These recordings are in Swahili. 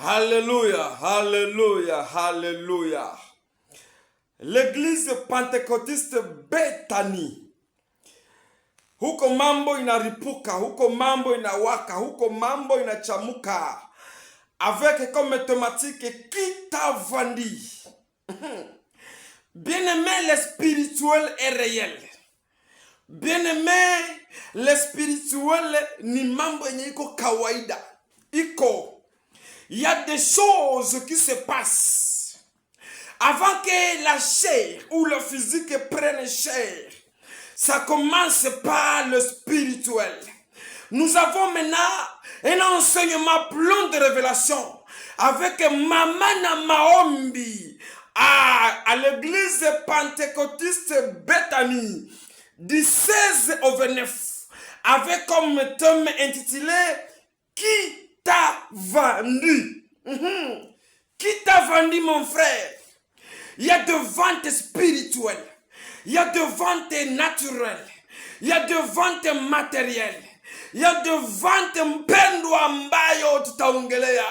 Alléluia, alléluia, alléluia. L'église pentecôtiste Bethany. Huko mambo inaripuka, huko mambo inawaka, huko mambo inachamuka. Avec comme thématique qui t'a vendu. Bien-aimé, le spirituel est réel. Bien-aimé, le spirituel ni mambo yenye iko kawaida. Iko. Il y a des choses qui se passent avant que la chair ou le physique prenne chair. Ça commence par le spirituel. Nous avons maintenant un enseignement plein de révélations avec Mamana Maombi à l'église pentecôtiste Bethany du 16 au 29 avec comme thème intitulé Qui t'a vendu? Qui t'a vendu, mon frère? Il y a de ventes spirituelles, il y a de ventes naturelles, il y a de ventes matérielles, il y a de ventes mpendo ambayo tutaongelea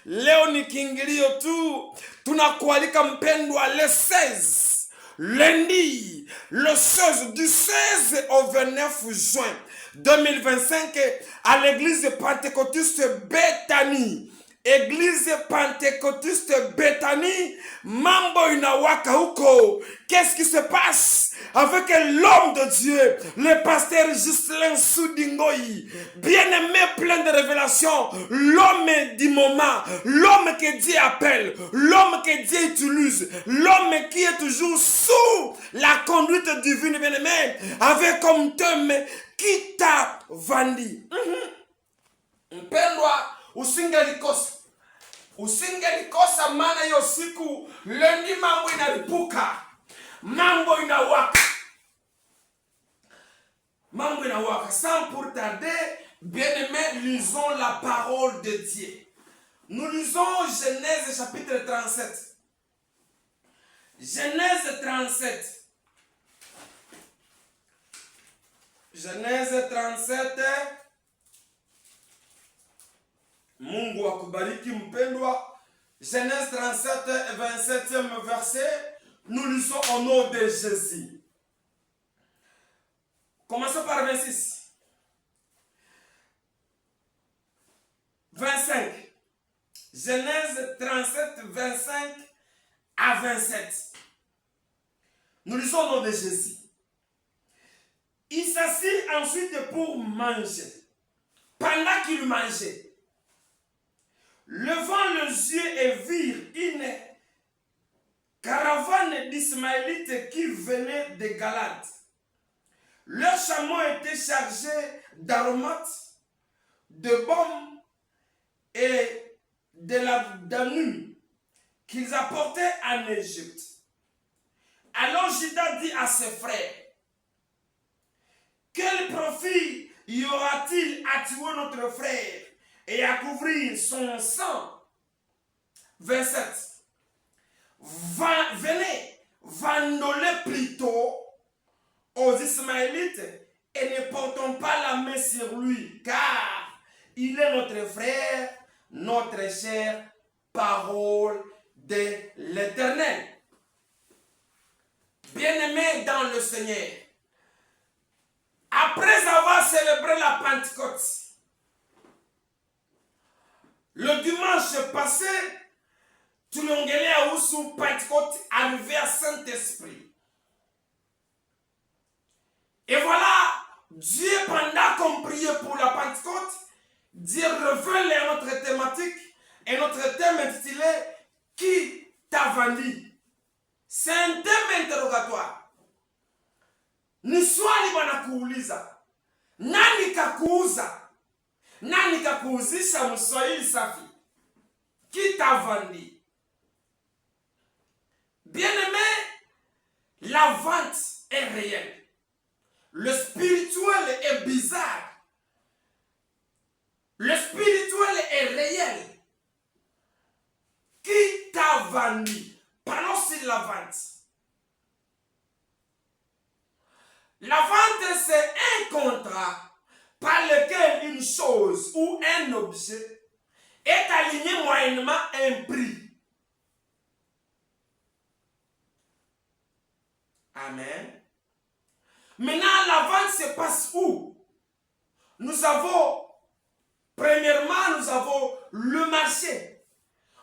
leo. Ni kiingilio tu, tunakualika mpendwa le 16 lundi, le 16 du 16 au 29 juin 2025 à l'église pentecôtiste Bethany. Église pentecôtiste Bethany, mambo inawaka huko. Qu'est-ce qui se passe avec l'homme de Dieu, le pasteur Ghislain Soudingoyi, bien-aimé, plein de révélations, l'homme du moment, l'homme que Dieu appelle, l'homme que Dieu utilise, l'homme qui est toujours sous la conduite divine, bien-aimé, avec comme thème qui t'a vendu. Mpendwa, usingelikosa maana hiyo siku lundi mambo inaripuka, mambo inawaka, sans pour tarder. Bien-aimés, lisons la parole de Dieu. Nous lisons Genèse chapitre 37. Genèse 37. Genèse 37. Mungu akubariki mpendwa. Genèse 37, 27e verset. Nous lisons au nom de Jésus. Commençons par 26. 25. Genèse 37, 25 à 27. Nous lisons au nom de Jésus. Il s'assit ensuite pour manger. Pendant qu'il mangeait, levant les yeux et virent une caravane d'Ismaélites qui venait de Galade. Leurs chameaux étaient chargés d'aromates, de baumes et de la danune qu'ils apportaient en Égypte. Alors Juda dit à ses frères: quel profit y aura-t-il à tuer notre frère et à couvrir son sang? 27. Venez, vendons-le plutôt aux Ismaélites et ne portons pas la main sur lui, car il est notre frère, notre cher. Parole de l'Éternel. Bien-aimés dans le Seigneur, après avoir célébré la Pentecôte, le dimanche passé, tuliongelea usu Pentecôte arrivé à Saint-Esprit. Et voilà, Dieu, pendant qu'on priait pour la Pentecôte, Dieu révèle notre thématique et notre thème intitulé Qui t'a vendu? C'est un thème interrogatoire. Ni swali wanakuuliza, nani kakuuza? Nani kakuuzisha? Mswahili safi. Qui t'a vendu? Bien-aimé, la vente est réelle. Le spirituel est bizarre. Le spirituel est réel. Qui t'a vendu? Parlons sur la vente. La vente, c'est un contrat par lequel une chose ou un objet est aligné moyen moyennement un prix. Amen. Maintenant, la vente se passe où? Nous avons, premièrement, nous avons le marché.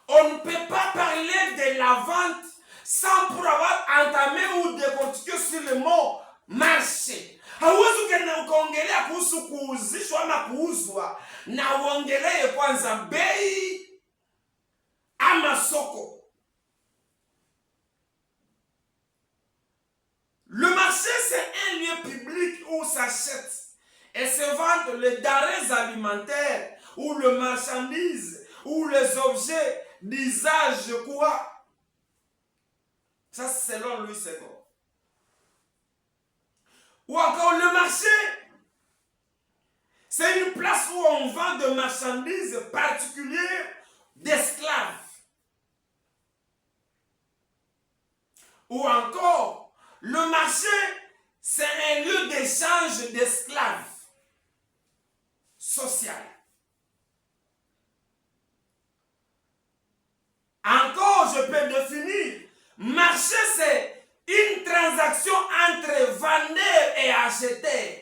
On ne peut pas parler de la vente sans pour avoir entamé ou décortiqué sur le mot marché. Hauwezi ukaongelea kuhusu kuuzishwa ama kuuzwa na uongelee kwanza bei ama soko. Le marché, c'est un lieu public où s'achètent et se vendent les denrées alimentaires ou le marchandise ou les objets d'usage courant. Ça, c'est selon Louis II. Ou encore le marché, c'est une place où on vend de marchandises particulières d'esclaves. Ou encore, le marché, c'est un lieu d'échange d'esclaves social. Encore, je peux définir, marché, c'est une transaction entre vendeur et acheteur.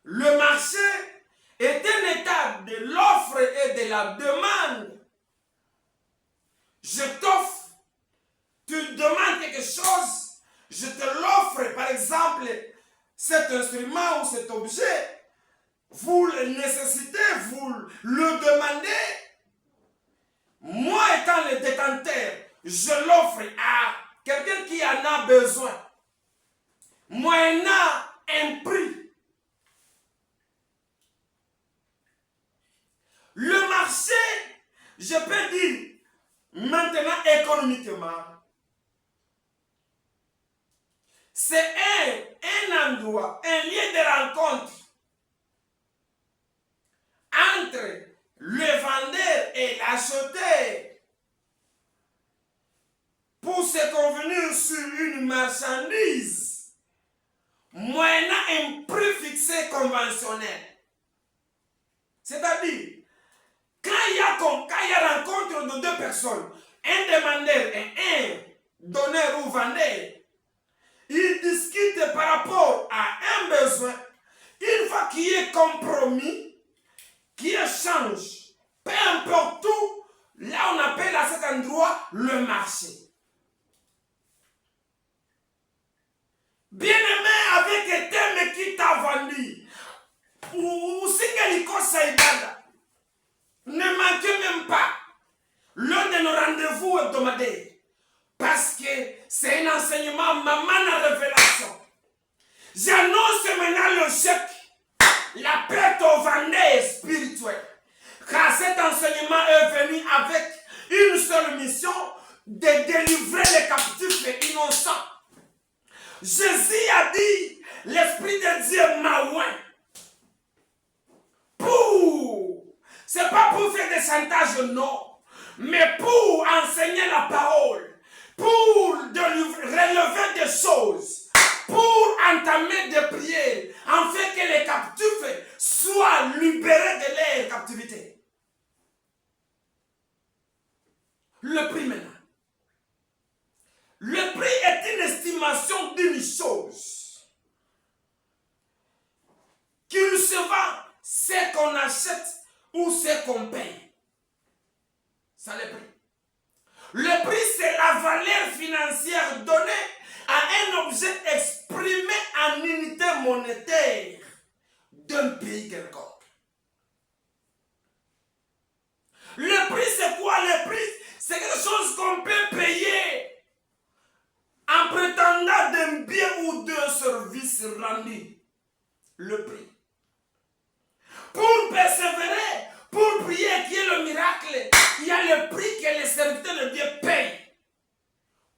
Le marché est un état de l'offre et de la demande. Je t'offre, tu demandes quelque chose, je te l'offre, par exemple, cet instrument ou cet objet, vous le nécessitez, vous le demandez. Moi étant le détenteur, je l'offre à quelqu'un qui en a besoin, moyennant un prix. Le marché, je peux dire, maintenant économiquement, c'est un endroit, un lieu de rencontre entre le vendeur et l'acheteur pour se convenir sur une marchandise moyennant un prix fixé conventionnel. C'est-à-dire, quand il y a rencontre de deux personnes, un demandeur et un donneur ou vendeur, ils discutent par rapport à un besoin. Une fois qu'il y ait compromis, qui échange, peu importe où, là on appelle à cet endroit le marché. Bien-aimé, avec un thème qui t'a vendu, ou singaliko saïdada, ne manquez même pas l'un de nos rendez-vous hebdomadaires, parce que c'est un enseignement maman à révélation. J'annonce maintenant le chèque, la perte au vendeur spirituel. Car cet enseignement est venu avec une seule mission, de délivrer les captifs et innocents. Jésus a dit, l'Esprit de Dieu m'a oint. C'est pas pour faire des chantages, non, mais pour enseigner la parole, pour relever des choses, pour entamer des prières, afin que les captifs soient libérés de leur captivité. Le prix maintenant. Le prix est une estimation d'une chose. Qu'il se vend, ce qu'on achète ou ce qu'on paye. Ça le prix. Le prix, c'est la valeur financière donnée à un objet exprimé en unité monétaire d'un pays quelconque. Le prix, c'est quoi? Le prix, c'est quelque chose qu'on peut payer en prétendant d'un bien ou d'un service rendu. Le prix. Pour persévérer, pour prier qu'il y ait le miracle, il y a le prix que les serviteurs de Dieu payent.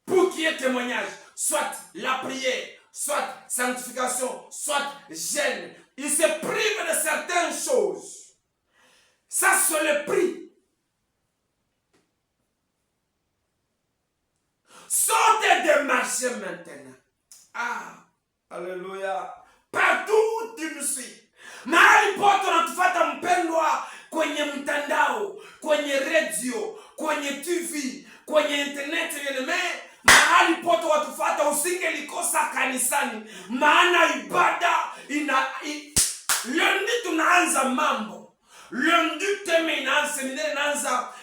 Pour qu'il y ait témoignage, soit la prière, soit sanctification, soit jeûne. Ils se privent de certaines choses. Ça, c'est le prix. Sortez des marchés maintenant. Ah, alléluia. Partout où tu nous suis. Mahali pote unatufuata mpendwa, le duc terminal séminaire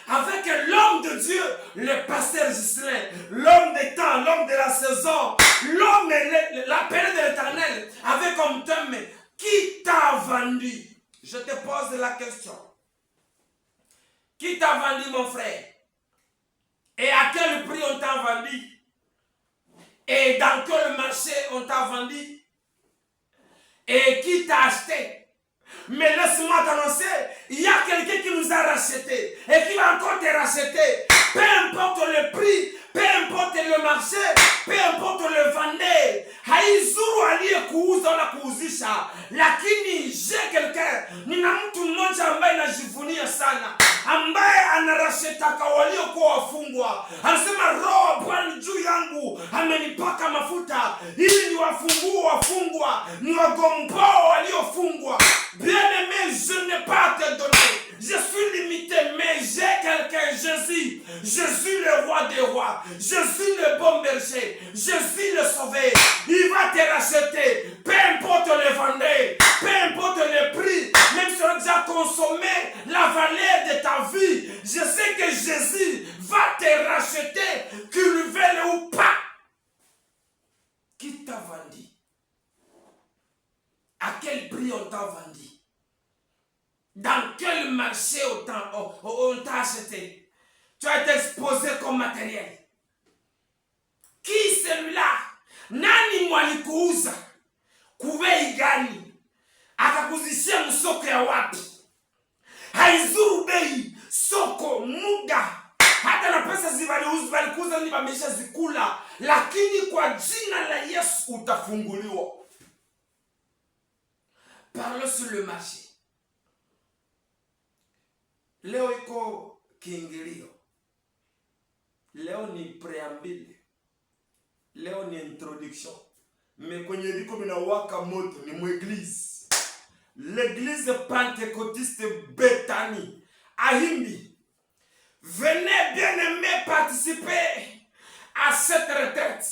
avec l'homme de Dieu, le pasteur Ghislain, l'homme des temps, l'homme de la saison, l'homme, l'appel de l'Éternel, avec comme thème, qui t'a vendu? Je te pose la question. Qui t'a vendu, mon frère? Et à quel prix on t'a vendu? Et dans quel marché on t'a vendu? Et qui t'a acheté? Mais laisse-moi t'annoncer, il y a quelqu'un qui nous a rachetés et qui va encore te racheter. Peu importe le prix, peu importe le marché, peu importe le vendeur. Haizuru aliyekuuza wala kuuzisha, lakini je quelqu'un, nina mtu mmoja ambaye anajivunia sana, ambaye anarashetaka waliokuwa wafungwa. Anasema roho Bwana juu yangu amenipaka mafuta ili niwafungue wafungwa, niwagomboe waliofungwa. Bien-aimé, je n'ai pas à te donner. Je suis limité, mais j'ai quelqu'un, Jésus. Jésus le roi des rois. Jésus le bon berger. Jésus le sauveur. Il va te racheter. Peu importe le vendeur, peu importe le prix, même si on a déjà consommé la valeur de ta vie. Je sais que Jésus va te racheter, qu'il le veuille ou pas. Qui t'a vendu? À quel prix on t'a vendu? Dans quel marché on t'a acheté? Tu as été exposé comme matériel. Qui celui-là? Nani mwalikuuza? Kubei gani? Akakuzishia msoko ya wapi? Haizuru bei, soko, muda. Hata na pesa zivalikuuza ni bamesha zikula. Lakini kwa jina la Yesu utafunguliwa. Parlons sur le marché. Leo iko kiingilio. Leo ni preambile. Leo ni introduction. Mais kwenye liko minawaka moto ni mweglise. L'église pentecôtiste Bethany. Ahimbi. Venez bien aimer participer à cette retraite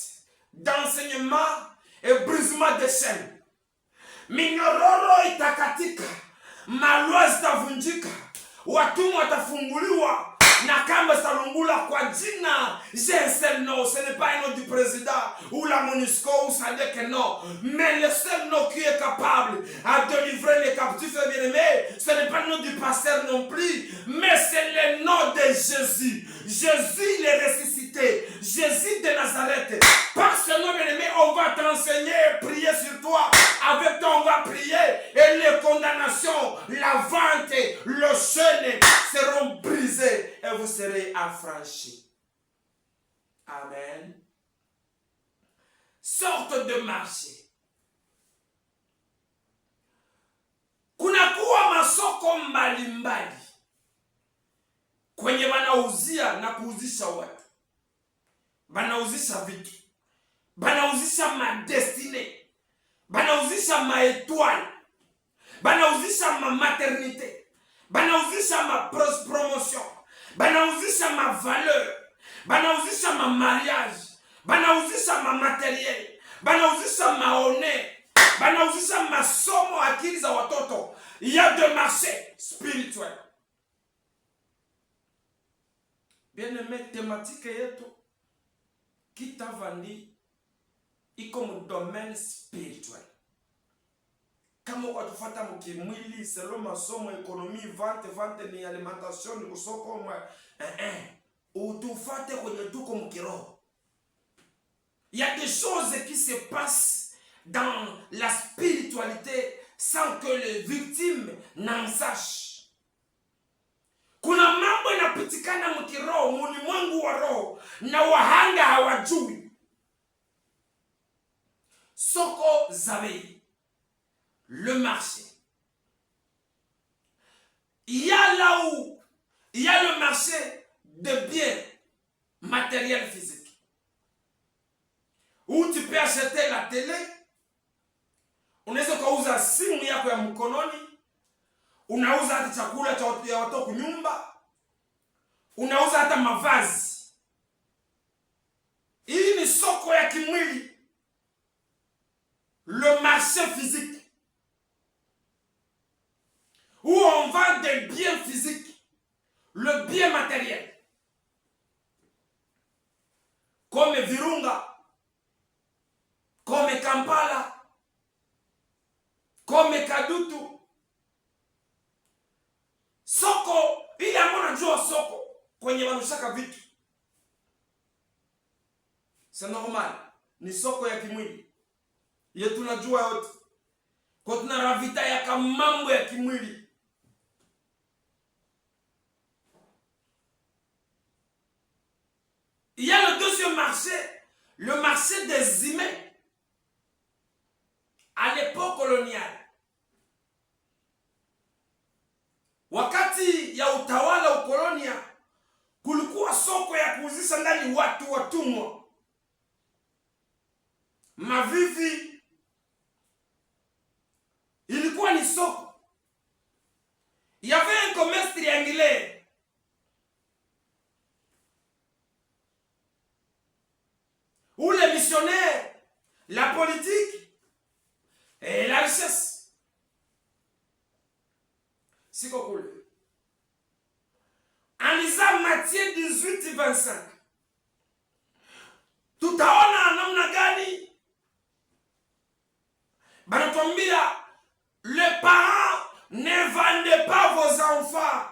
d'enseignement et brisement des chaînes. Minyororo itakatika. Malua zitavunjika. Watumwa watafunguliwa na kamba zitalungula kwa jina. J'ai un seul nom, ce n'est pas un nom du président ou la MONUSCO ou SADC, non, mais le seul nom qui est capable à délivrer les captifs et bien-aimés. Ce n'est pas le nom du pasteur non plus, mais c'est le nom de Jésus. Jésus le ressuscité, Jésus de Nazareth. Par ce nom, bien-aimé, on va t'enseigner et prier sur toi. Avec toi, on va prier et les condamnations, la vente, le chaîne seront brisées et vous serez affranchis. Amen. Sorte de marché. Kunakuwa masoko mbalimbali kwenye wanauzia na kuuzisha watu. Wanauzisha vitu. Wanauzisha madestine. Wanauzisha maetwale. Wanauzisha maternité. Wanauzisha promotion. Banauzisha ma valeur, banauzisha ma mariage, banauzisha ma matériel, banauzisha ma honneur, banauzisha masomo akili za watoto. Il y a des marchés spirituels. Bien-aimé, thématique yetu kita vandi iko mu domaine spirituel. Kama kwa tufata mkimwili, selon masomo, économie, vente ni alimentation, ni kusoko mwa utufate kwenye tuko mkiroho. Il y a des choses qui se passent dans la spiritualité sans que les victimes n'en sachent. Kuna mambo yanapitikana mkiroho, ulimwengu wa roho, na wahanga hawajui. Soko za bei. Le marché. Il y a là où il y a le marché de biens matériels physiques. Où tu peux acheter la télé. Unaweza kuuza simu yako ya mkononi. Unauza hata chakula cha watoto kunyumba. Unauza hata mavazi. Hii ni soko ya kimwili. Le marché physique. Où on vend des biens physiques, le bien matériel, comme Virunga, comme Kampala, comme Kadutu, soko ile ambayo najua soko kwenye manushaka vitu, c'est normal, ni soko ya kimwili yetu tunajua yote, kwa tunaravita ya mambo ya kimwili. Il y a le deuxième marché, le marché des humains. À l'époque coloniale, wakati ya utawala ukolonia, kulikuwa soko ya kuuzisha ndani watu watumwa, mavivi, ilikuwa ni soko. Il y avait un commerce triangulaire. Où les missionnaires, la politique et la richesse. Siko kule. En lisant Matthieu 18:25. Tutaona namna gani banatuambia les parents ne vendez pas vos enfants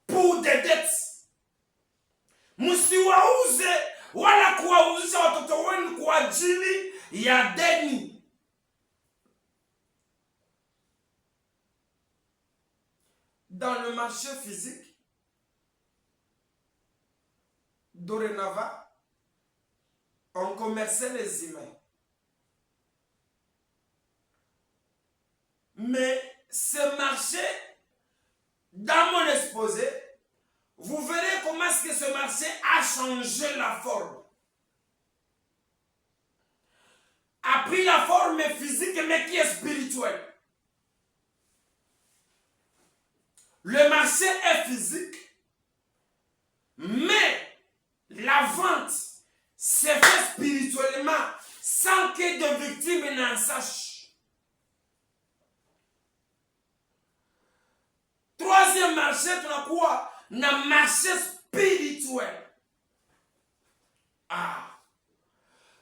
pour des dettes. Msiwauze wala kuwauzisha watoto wenu kwa ajili ya deni. Dans le marché physique, dorénavant, on commerçait les humains. Mais ce marché, dans mon exposé, vous verrez comment est-ce que ce marché a changé la forme. A pris la forme physique mais qui est spirituelle. Le marché est physique, mais la vente se fait spirituellement sans que de victimes n'en sachent. Troisième marché, tunakuwa na marché spirituel.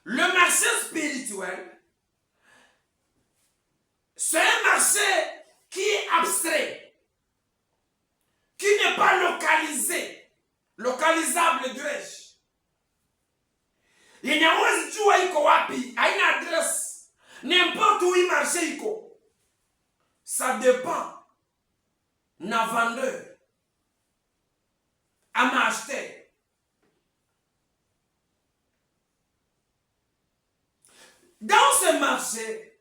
Le marché spirituel, c'est un marché qui est abstrait, qui n'est pas localisé, localisable dirais-je. Inawezi jua iko wapi, haina adresse. N'importe où il marché iko. Ça dépend na vendeur ama acheteur. Dans ce marché,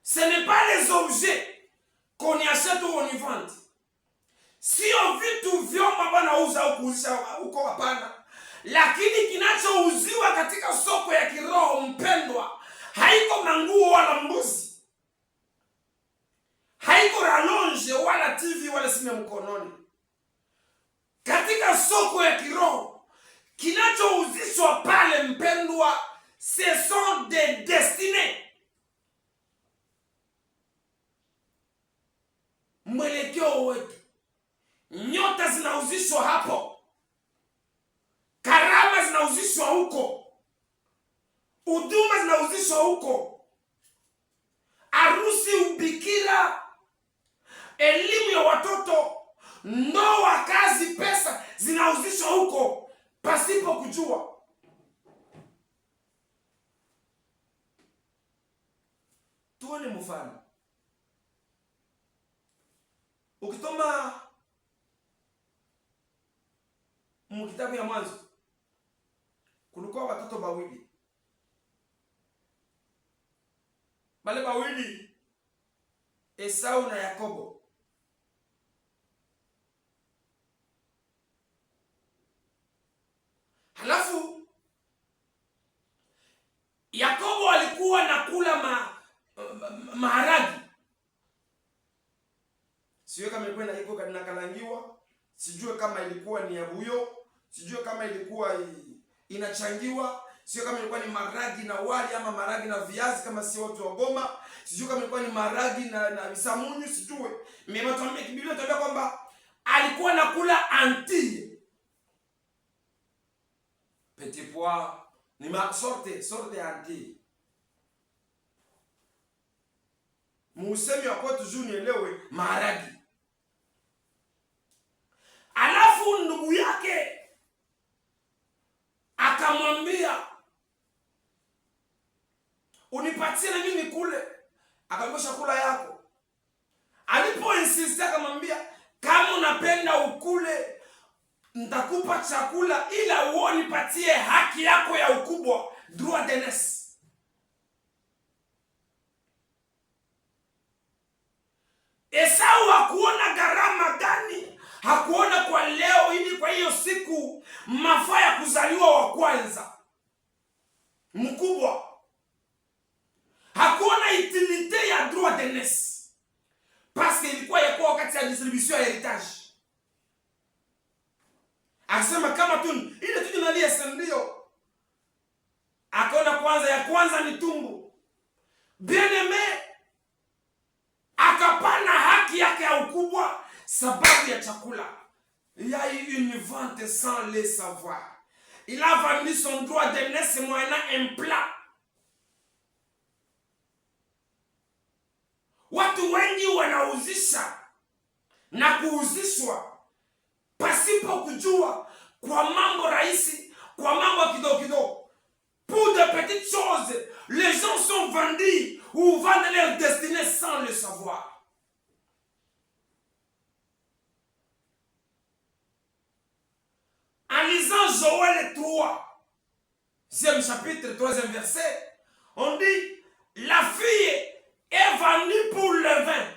ce n'est pas les objets qu'on y achète ou on y vend. Sio vitu vyoma wanauza au kuuzisha huko, hapana. Lakini kinachouziwa katika soko ya kiroho, mpendwa, haiko manguo wala mbuzi, haiko rallonge wala TV wala simu ya mkononi. Katika soko ya kiroho, kinachouzishwa pale, mpendwa, ce sont des destinées. Mwelekeo wetu. Nyota zinauzishwa hapo. Karama zinauzishwa huko. Huduma zinauzishwa huko. Harusi, ubikira, elimu ya watoto, ndoa, kazi, pesa zinauzishwa huko pasipo kujua. Tuone mfano. Ukitoma mkitabu ya Mwanzo, kulikuwa watoto bawili. Bale bawili, Esau na Yakobo. Halafu Yakobo alikuwa nakula maharagi. Sijue kama ilikuwa na iko kadina kalangiwa, sijue kama ilikuwa ni ya buyo, sijue kama ilikuwa inachangiwa, sio kama ilikuwa ni maragi na wali ama maragi na viazi kama si watu wa Goma, sio kama ilikuwa ni maragi na visamunyu, sijue. Mimi natuambia Biblia inatuambia kwamba alikuwa nakula anti petit pois, ni sorte ya anti. Musemi wa kwetu juu nielewe maharagi. Alafu ndugu yake akamwambia, unipatie na mimi kule. Akamwambia chakula yako. Alipo insist akamwambia, kama unapenda ukule nitakupa chakula, ila uonipatie haki yako ya ukubwa, droit d'aînesse. Esau hakuona gharama gani, hakuona kwa leo ili kwa hiyo siku mafaa ya kuzaliwa wa kwanza mkubwa, hakuona utilité ya droit d'aînesse, parce que ilikuwa yakuwa wakati ya distribution ya heritage. Akasema kama tu ile tu inalia ndio. Akaona kwanza ya kwanza ni tumbo. Bien-aimé akapana haki yake ya ukubwa sababu ya chakula. Il y a eu une vente sans le savoir. Il a vendu son droit d'aînesse moyennant un plat. Watu wengi wanauzisha na kuuzishwa pasipo kujua, kwa mambo rahisi, kwa mambo kidogo kidogo. Pour de petites choses, les gens sont vendus ou vendent leur destinée sans le savoir. En lisant Joël 3, 6e chapitre, 3e verset, on dit, la fille est vendue pour le vin.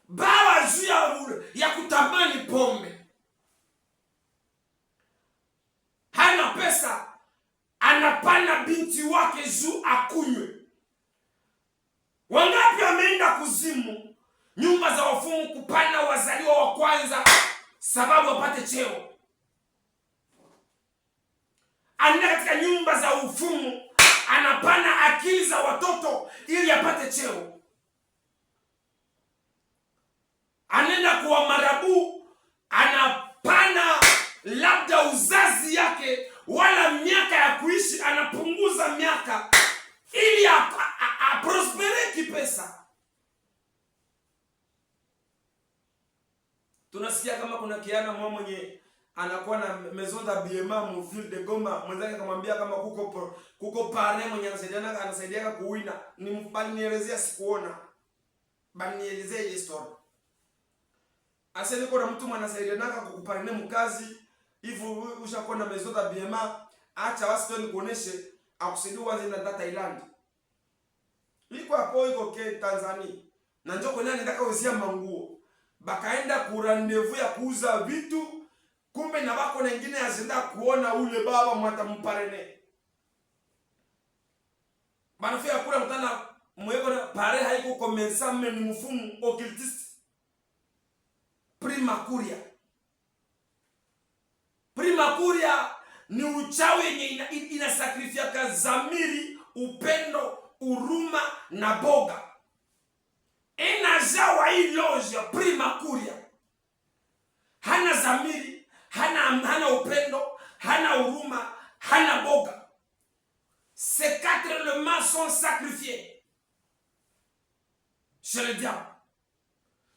Baba juu ya kutamani pombe. Hana pesa, anapana binti wake juu akunywe. Wangapi wameenda kuzimu, nyumba za wafumu, kupana wazaliwa wa kwanza sababu wapate cheo. Anaenda katika nyumba za ufumu, anapana akili za watoto ili apate cheo. Anaenda kuwa marabu, anapana labda uzazi yake wala miaka ya kuishi, anapunguza miaka ili aprospere kipesa. Tunasikia kama kuna kiana mwenye anakuwa na maison d'habillement mu ville de Goma, mwenzake akamwambia kama kuko pare mwenye anasaidia kuwina, ni mbanielezea sikuona. Banielezea ile story. Asa niko na mtu mwanasaidia naka kukuparene mkazi, hivyo ushakuwa na maison d'habillement, acha wasitoni kuoneshe akusaidia wazi na Thailand. Iko hapo iko ke Tanzania. Na njoo kwa nani nataka uzia manguo. Bakaenda ku rendezvous ya kuuza vitu, kumbe na bako na wengine azenda kuona ule baba mwatamparene. Banafia kula mtana mweko na pare haiko komensa ni mfumu occultiste. Prima Curia ni uchawi yenye inasakrifia zamiri, upendo, uruma na boga. Enajawa hii loja Prima Curia. Hana zamiri, hana upendo, hana uruma, hana boga. Ces 4 éléments sont sacrifiés chez le diable.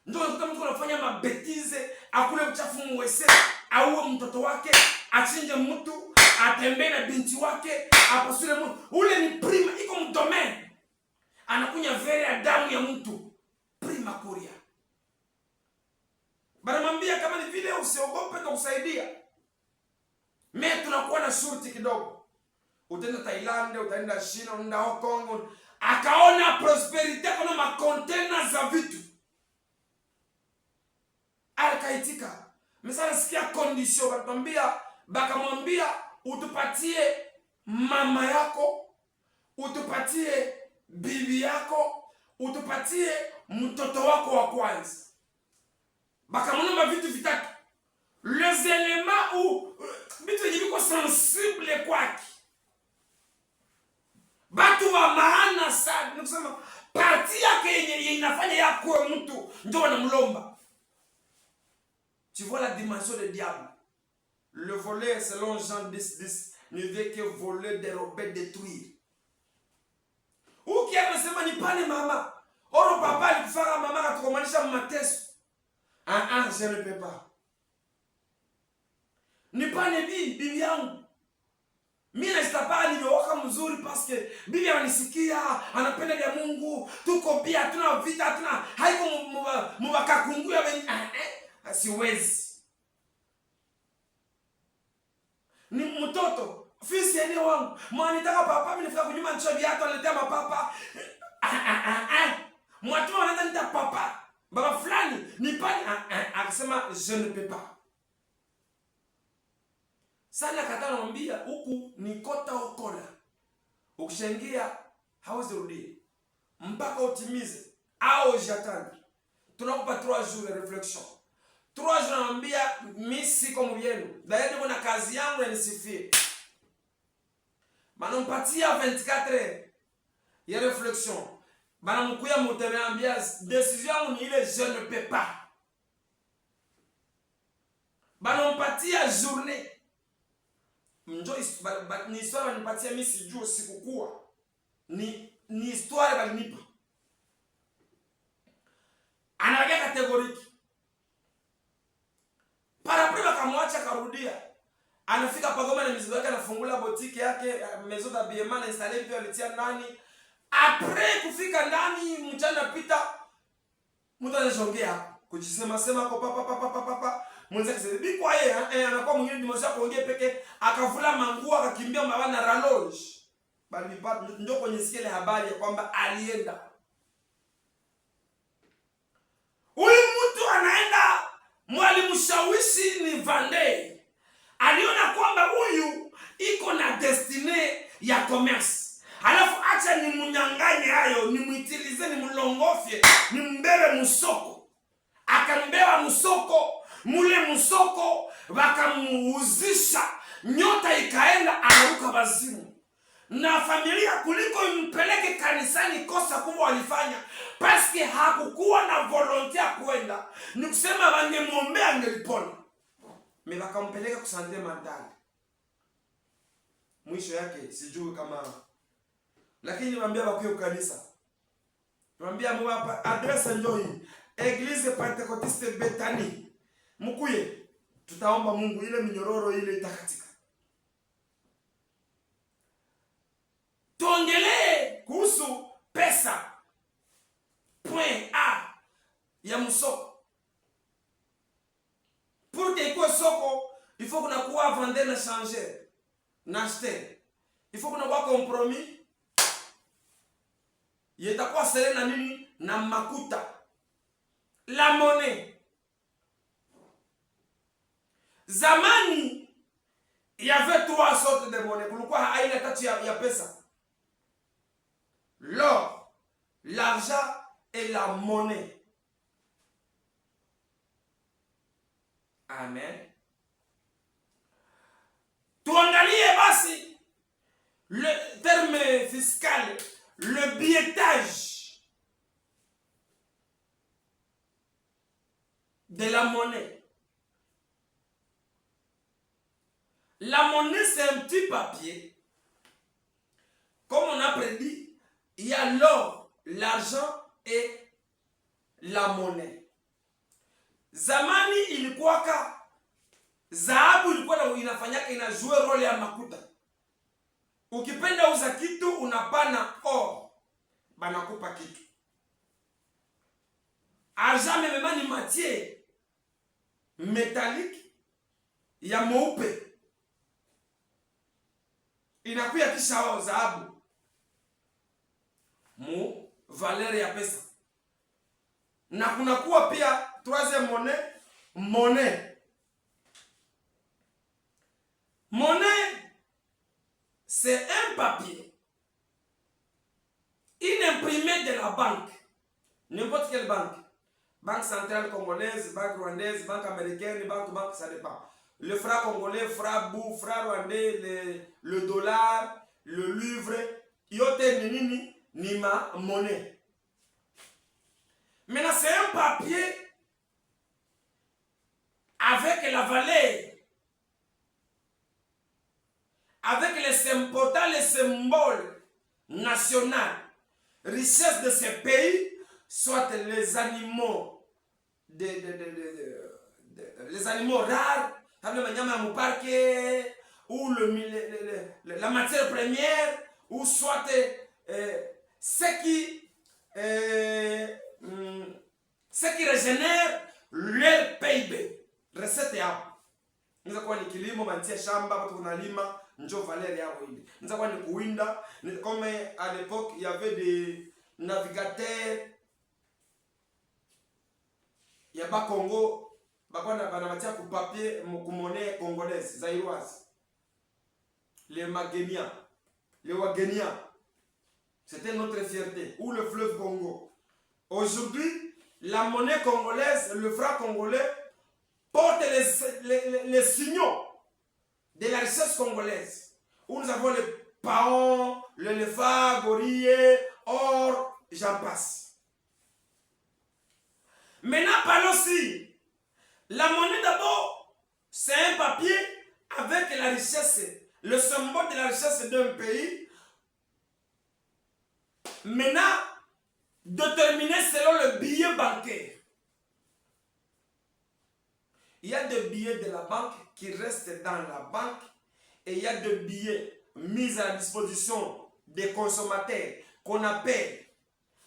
Ndio mtu anafanya mabetize, akule mchafu mwese, auwe mtoto wake, achinje mtu, atembee na binti wake, apasule mtu. Ule ni prima, iko mdomaine. Anakunya vere ya damu ya mtu. Prima Curia. Banamwambia kama ni vile usiogope na kusaidia. Mimi tunakuwa na shurti kidogo. Utaenda Thailand, utaenda China, utaenda Hong Kong. Akaona prosperity, kuna makontena za vitu. Akaitika. Msana sikia condition, bakamwambia utupatie mama yako, utupatie bibi yako, utupatie mtoto wako wa kwanza. Bakamwomba vitu vitatu. Les éléments ou vitu viko sensible kwake. ndio wanamlomba. Tu vois la dimension du diable. Le volet, selon Jean 10:10, ne veut que voler, dérober, détruire. Uki amesema nipane mama. Oro papa alikufaka mama katukomanisha mateso. Je ne peux pas. Nipane bibi yangu. Mimi nasitapaka nimeoka mzuri parce que bibi ananisikia, anapenda vya Mungu. Tuko pia hatuna vita, hatuna haiko mubakakunguya wenye siwezi. Ni mtoto fisi yeye wangu mwanitaka papa mimi nifika kunyuma ncho viatu aniletea mapapa mwatu anaanza nita papa baba fulani nipani akasema je ne peux pas. Sana katana mwambia huku ni kota okola, ukishaingia hauwezi rudi mpaka utimize au jatandi. Tunakupa 3 jours de réflexion. 3 jours naambia mimi siko mbyenu. Daima niko na kazi yangu na nisifie. Banampatia 24 heures ya réflexion. Banamkuya mutaniambia décision yangu ni ile je ne peux pas. Banampatia journée. Mjo ni histoire banipatia mimi sijui sikukua. Ni histoire balinipa. Anawaga kategoriki. Parapre bakamwacha karudia. Anafika pagoma na mizigo yake, anafungula boutique yake, maison d'habillement na installer pia alitia ndani. Après kufika ndani mchana pita mtu anajongea kujisema sema kwa papa mwenza kise biko yeye anakuwa mwingine dimension kuongea peke, akavula manguo akakimbia mbaba na rallonge. Bali ndio kwenye skele habari ya kwamba alienda. Huyu mtu anaenda mwalimu shawishi ni Vande. Aliona kwamba huyu iko na destine ya commerce. Alafu acha ni munyanganye hayo, ni muitilize, ni mulongofye, ni mbebe musoko. Akambeba musoko, mule musoko wakamuuzisha, nyota ikaenda, anaruka bazimu. Na familia kuliko impeleke kanisani, kosa kubwa walifanya, paske hakukuwa na volonte ya kwenda. Ni kusema wangemwombea angelipona. Me wakampeleka kusandre mandali. Mwisho yake sijui kama, lakini niwaambia bakuye kanisa. Niwaambia mwapa adresse ndio hii. Église Pentecôtiste Bethany. Mkuye tutaomba Mungu ile minyororo ile itakatika. Tuongelee kuhusu pesa. Point A ya msoko. Pour que ikuwe soko, il faut qu'on kuwa vendre na changer, na acheter. Il faut qu'on kuwa compromis. Yetakuwa sere na nini? Na makuta. La monnaie. Zamani, il y avait 3 sortes de monnaie. Kulikuwa haina tatu ya pesa. L'or, l'argent et la monnaie. Amen. Tuangalie basi le terme fiscal, le biaitage de la monnaie. La monnaie, c'est un petit papier. Comme on a prédit, il y a l'or, l'argent et la monnaie. Zamani ilikuwaka dhahabu ilikuwa inafanyaka inajue role ya makuta. Ukipenda uza kitu unapana or, banakupa kitu. Argent memema ni matière métallique ya mweupe. Inakuya kisha wao dhahabu. Mu valeur ya pesa. Na kunakuwa pia troisième monnaie, monnaie. Monnaie, c'est un papier inimprimé de la banque. N'importe quelle banque. Banque centrale congolaise, banque rwandaise, banque américaine, banque, ça dépend. Le franc congolais, franc bou, franc rwandais, le dollar, le livre, yote nini ni ma monnaie. Maintenant, c'est un papier avec la valeur, avec les symboles nationaux, richesse de ces pays, soit les animaux, les animaux rares, ou la matière première, ou soit ce qui régénère leur PIB. Recette yao. Niza kuwa ni kilimo bantia shamba watu kunalima njo valeri yao ile. Niza kuwa ni kuwinda, comme à l'époque il y avait des navigateurs ya ba Congo bakwana banamatia ku papier ku monnaie congolaise zaïroise. Les Magéniens, les Wagéniens. C'était notre fierté, ou le fleuve Congo. Aujourd'hui, la monnaie congolaise, le franc congolais porte les signaux de la richesse congolaise. Où nous avons le paon, l'éléphant, gorille, or, j'en passe. Maintenant, parlons aussi. La monnaie d'abord, c'est un papier avec la richesse, le symbole de la richesse d'un pays. Maintenant, déterminé selon le billet bancaire. Il y a des billets de la banque qui restent dans la banque et il y a des billets mis à la disposition des consommateurs qu'on appelle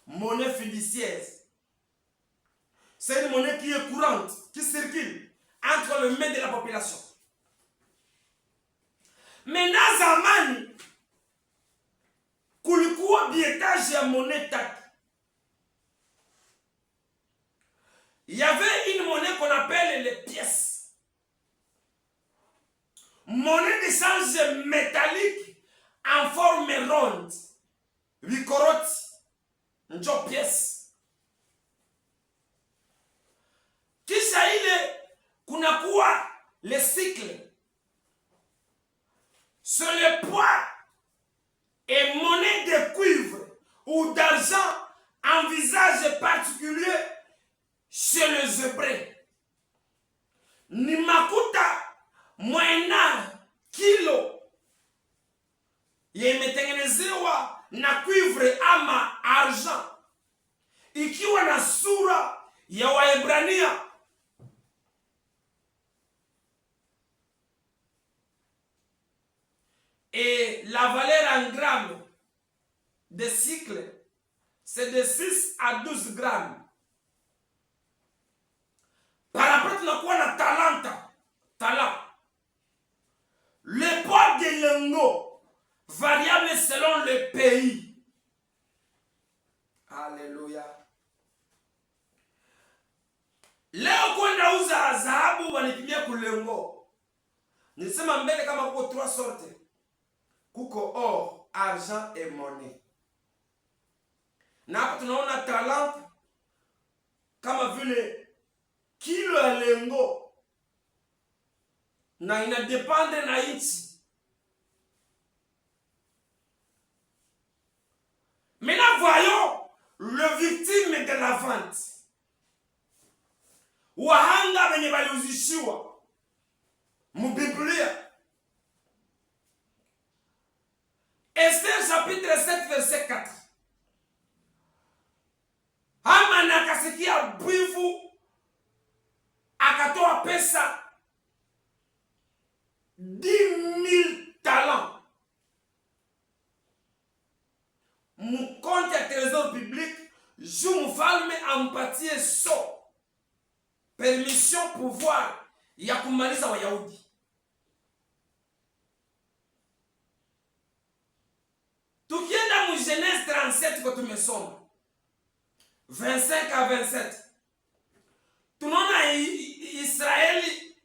monnaie fiduciaire. C'est une monnaie qui est courante, qui circule entre les mains de la population. Maintenant, zamani, kulikuwa bietage ya monnaie tatu. Il y avait une monnaie qu'on appelle les pièces. Monnaie d'échange métallique en forme ronde. Vikoroti. Njo pièce. Kisha ile kunakuwa les cycles. Sur le poids et monnaie de cuivre ou d'argent en visage particulier chez les Hébreux. Ni makuta mwena kilo yemetengenezewa na cuivre ama argent ikiwa na sura ya Waebrania. Et la valeur en grammes de cycle, c'est de 6 à 12 grammes. Par rapport tunakuwa na talent. Le poids de lingot variable selon le pays. Alléluia. Leo kwenda uza dhahabu wanipimia kulengo. Nisema mbele kama kuko 3 sortes. Kuko or, argent et monnaie. Na hapa tunaona talent kama vile kilo ya lengo na inadepende na nchi. Maintenant voyons le victime de la vente. Wahanga wenye waliuzishiwa mu Biblia. Esther chapitre 7 verset 4. Haman akasikia bwivu akatoa pesa 10,000 talents. Mkonte ya trésor public, juu mfalme ampatie so permission pouvoir ya kumaliza Wayahudi. Tukienda mu Genèse 37 kwa tumesoma 25 à 27. Tunaona Israeli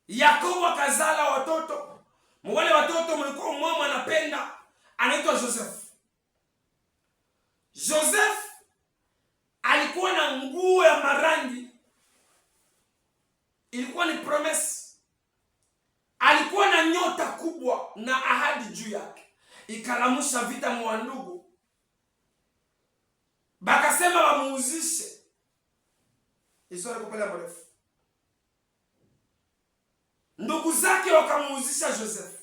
Yakobo akazala watoto. Wale watoto mlikuwa mmoja anapenda anaitwa Joseph. Joseph alikuwa na nguo ya marangi. Ilikuwa ni promise. Alikuwa na nyota kubwa na ahadi juu yake. Ikalamusha vita mwa ndugu. Bakasema bamuuzishe Histoire iko pale mrefu. Ndugu zake wakamuuzisha Joseph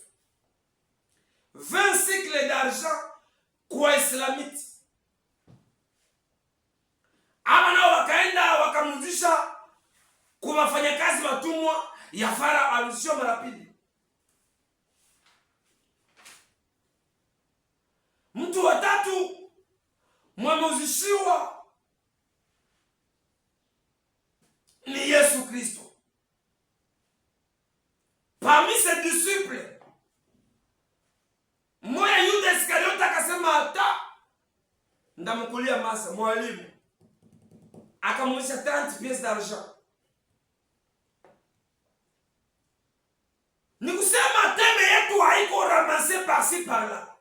20 cycles d'argent kwa Islamiti. Ama nao wakaenda wakamuuzisha kwa wafanyakazi watumwa ya Farao alisio mara pili. Mtu wa tatu mwameuzishiwa ni Yesu Kristo. Parmi ses disciples, moya Yuda Iskariota akasema hata ndamkulia masa mwalimu, akamuuzisha 30 pièces d'argent. Ni kusema teme yetu haiko ramassé par-ci par-là.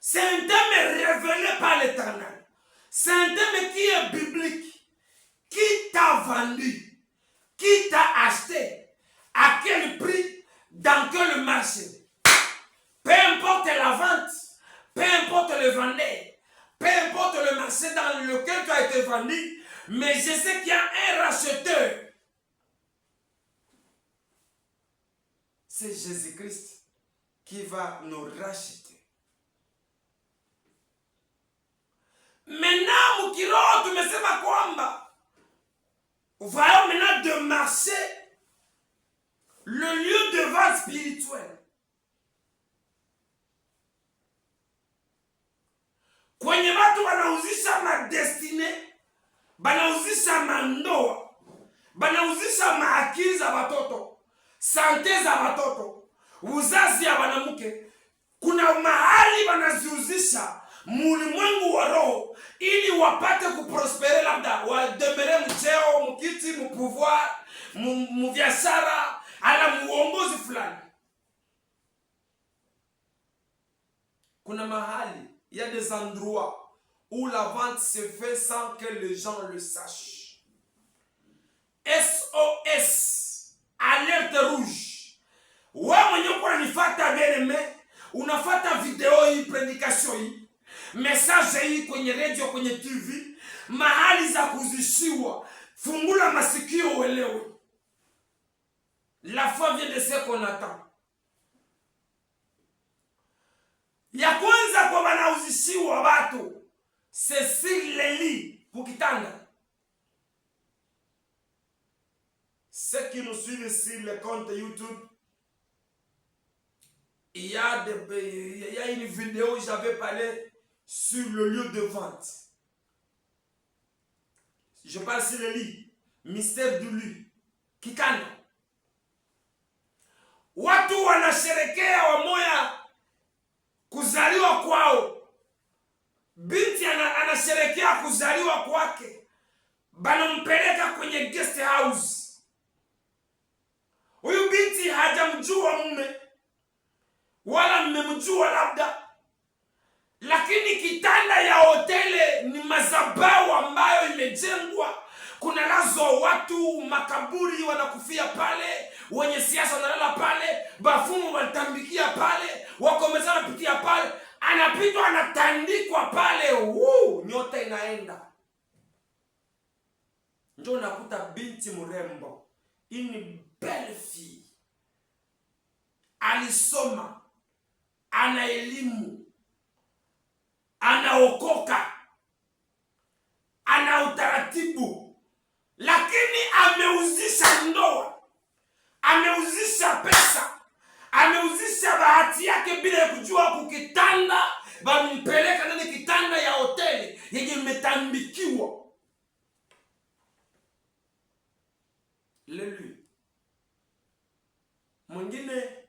C'est un thème révélé par l'Éternel. C'est un thème qui est biblique. Qui t'a vendu? Qui t'a acheté? À quel prix? Dans quel marché? Peu importe la vente, peu importe le vendeur, peu importe le marché dans lequel tu as été vendu, mais je sais qu'il y a un racheteur. C'est Jésus-Christ qui va nous racheter. Maintenant, mkiroho tumesema kwamba voyons maintenant de marcher le lieu de vente spirituel. Kwenye watu wanauzisha madestine, banauzisha mandoa, banauzisha maakili za watoto, sante za watoto, uzazi ya wanamke, kuna mahali wanaziuzisha mulimwengu wa roho ili wapate kuprospere, labda wademere mcheo, mkiti, mpouvoir, mubiashara, ala muongozi fulani. Kuna mahali, il y a des endroits où la vente se fait sans que les gens le sachent. SOS, alerte rouge. Wewe mwenyewe kwa nifata bien-aimé, unafata video hii, predication hii, message hii kwenye radio, kwenye TV, mahali za kuzishiwa, fungula masikio uelewe. La foi vient de ce qu'on attend. Ya kwanza kwa wanauzishiwa watu, c'est sur les lits, kukitanda. Ceux qui nous suivent sur le compte YouTube, il y a une vidéo où j'avais parlé sur le lieu de vente. Je parle sur le lit, mystère du lit, kikanda. Watu wanasherekea wamoya kuzaliwa kwao. Binti anasherekea kuzaliwa kwake, banampeleka kwenye guest house. Huyu binti hajamjua mume wala mmemjua labda, lakini kitanda ya hoteli ni madhabahu ambayo imejengwa. Kuna lazo watu, makaburi wanakufia pale, wenye siasa wanalala pale, bafumu wanatambikia pale, wakomeza wanapitia pale, anapitwa anatandikwa pale, nyota inaenda. Ndio nakuta binti mrembo, ini belle fille, alisoma, ana elimu, anaokoka, ana utaratibu, lakini ameuzisha ndoa, ameuzisha pesa, ameuzisha bahati yake bila kujua. Kukitanda bampeleka ndani kitanda ya hoteli yenye imetambikiwa. Lelu mwingine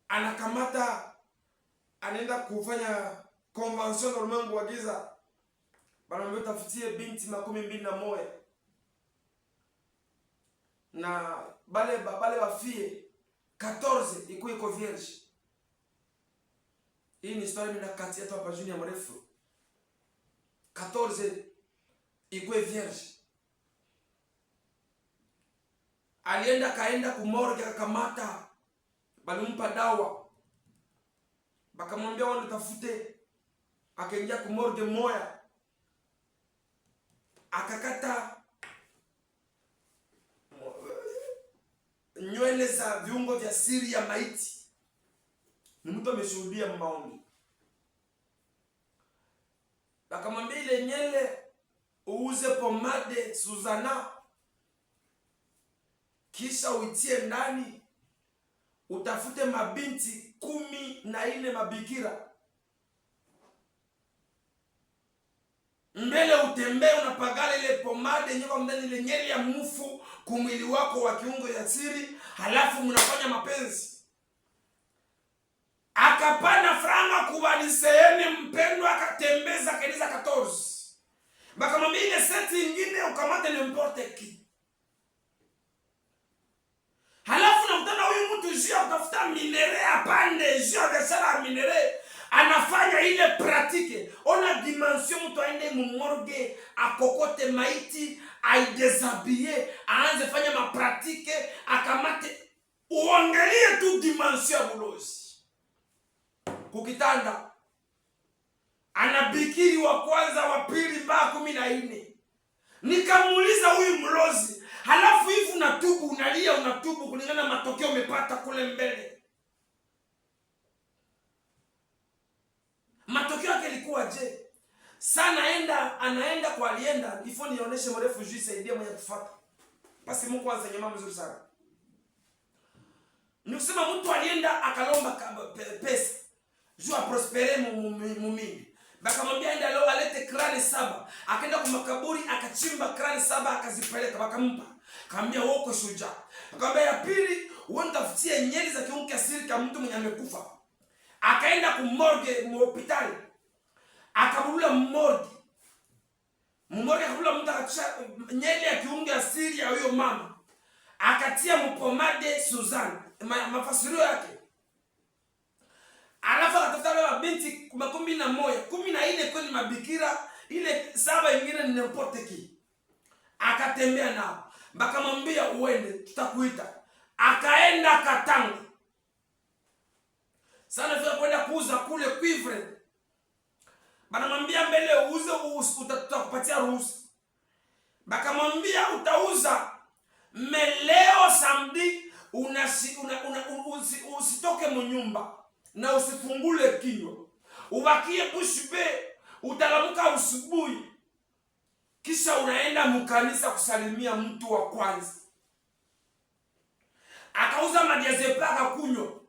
anakamata, anaenda kufanya convention na ulimwengu wa giza, banamwambia tafutie binti 21 na bale bafie 14 iko vierge. Hii ni historia mina kati yetu hapa Junior mrefu. 14 iko vierge. Kaenda kumorge, akakamata, balimpa dawa, bakamwambia wende tafute akaingia kumorge moya, akakata nywele za viungo vya siri ya maiti. Ni mtu ameshuhudia maombi. Akamwambia ile nywele uuze pomade Suzana, kisha uitie ndani, utafute mabinti 14 mabikira, mbele utembee unapagala ile pomade nyoko ndani ile nywele ya mufu kumwili wako wa kiungo ya siri, halafu mnafanya mapenzi. Akapana franga kubaliseni mpendwa, akatembeza kanisa 14. Bakamwambia ile seti nyingine ukamate n'importe qui. Halafu nakutana huyu mtu jia utafuta minere apande, jia biashara minere, anafanya ile pratique. Ona dimension, mtu aende mumorge, akokote maiti, aideshabille, aanze fanya mapratike, akamate. Uangalie tu dimension ya bulozi. Kukitanda anabikiri wa kwanza, wa pili, mpaka 14. Nikamuuliza huyu mlozi, halafu hivi unatubu, unalia unatubu kulingana na matokeo umepata kule mbele, matokeo yake ilikuwa je? Sana anaenda kwa alienda, ifo nionyeshe mrefu juu isaidie mwenye kufuata. Basi Mungu kwanza nyema mzuri sana. Nikusema mtu alienda akalomba pesa juu aprospere mumini. Bakamwambia enda leo alete krani 7. Akaenda kwa makaburi akachimba krani 7 akazipeleka, bakampa. Akamwambia wewe uko shujaa. Akamwambia ya pili, wewe nitafutie nyeli za kiungo asiri kama mtu mwenye amekufa. Akaenda kumorge hospitali. Akabula morgue. Morgue akabula mtu akatisha nyeli ya kiungo asiri ya huyo mama. Akatia mpomade Suzana. Mafasirio yake. Alafu akatafuta wale mabinti 11, 14 kweli mabikira, ile 7 nyingine ni n'importe qui. Akatembea nao. Bakamwambia uende, tutakuita. Akaenda Katanga. Sana vile kwenda kuuza kule cuivre. Banamwambia mbele uuze, tutakupatia ruhusa. Bakamwambia utauza meleo samedi, usitoke mnyumba na usifungule kinywa, ubakie bushbe, utalamuka usubuhi, kisha unaenda mkanisa kusalimia mtu wa kwanza. Akauza madiazepa akakunywa,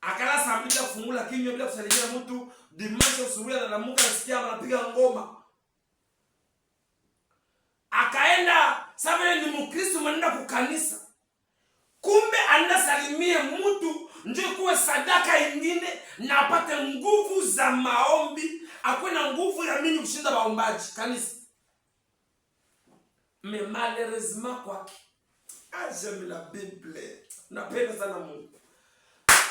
akala samedi bila kufungula kinywa, bila kusalimia mtu. Dimanche usubuhi analamuka nasikia anapiga ngoma. Akaenda sababu ni Mkristo mnaenda kukanisa, kumbe anasalimia mtu ndio kuwe sadaka ingine na apate nguvu za maombi, akwe na nguvu ya mimi kushinda baombaji kanisa. Mais malheureusement kwake, j'aime la Bible, napenda sana Mungu.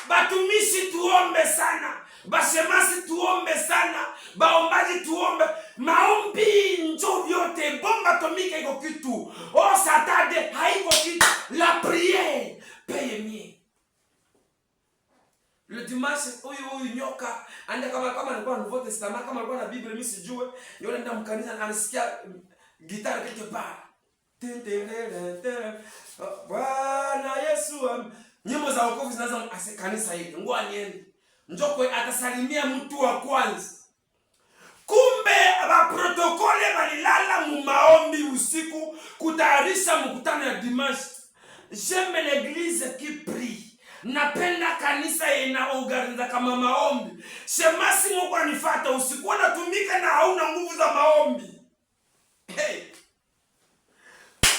Batumishi tuombe sana, bashemasi tuombe sana, baombaji tuombe. Maombi njo vyote, bomba atomike iko kitu, satade haiko kitu. La prière paye mieux. Le dimanche huyu nyoka anda kama alikuwa na Nouveau Testament, kama alikuwa na Bible mimi sijue, yule ndio mkanisa anasikia gitara quelque part. Bwana Yesu, nyimbo za wokovu zinaanza kanisa hili. Ngoa niende. Njoko atasalimia mtu wa kwanza. Kumbe ba protokole balilala mu maombi usiku kutayarisha mkutano ya dimanche. J'aime l'église qui prie. Napenda kanisa inaorganiza kama maombi. Shemasi Mungu anifuata usiku unatumika na hauna nguvu za maombi. Hey.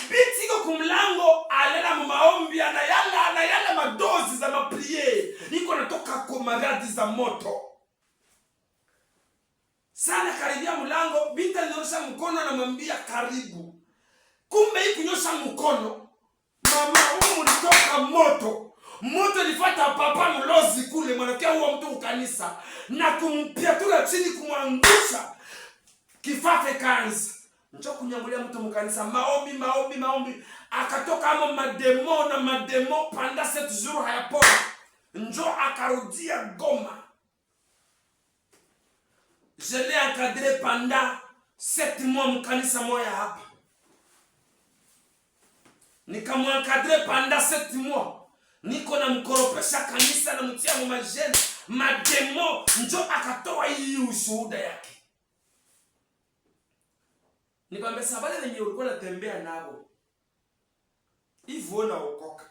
Bitiko kumlango alela mu maombi anayala madozi za mapriere. Niko natoka kwa magadi za moto. Sana karibia mlango, binti alinyosha mkono na mwambia karibu. Kumbe hii kunyosha mkono, mama huyu ulitoka moto. Moto ilifuata papa mlozi kule mwanakea huwa mtu ukanisa na kumpiatura chini kumwangusha. Kifafe kanza. Njo kunyangulia mtu mkanisa, maombi. Akatoka ama mademo panda 7 jours hayapona. Njo akarudia Goma. Je l'ai encadré pendant 7 mois mkanisa moya hapa. Nikamwankadre pendant 7 mois. Niko na mkoropesha kanisa na mtia mumajeni. Mademo njo akatoa hii ushuhuda yake. Nikamwambia sabale wenye ulikuwa unatembea nabo. Hivyo na ukoka.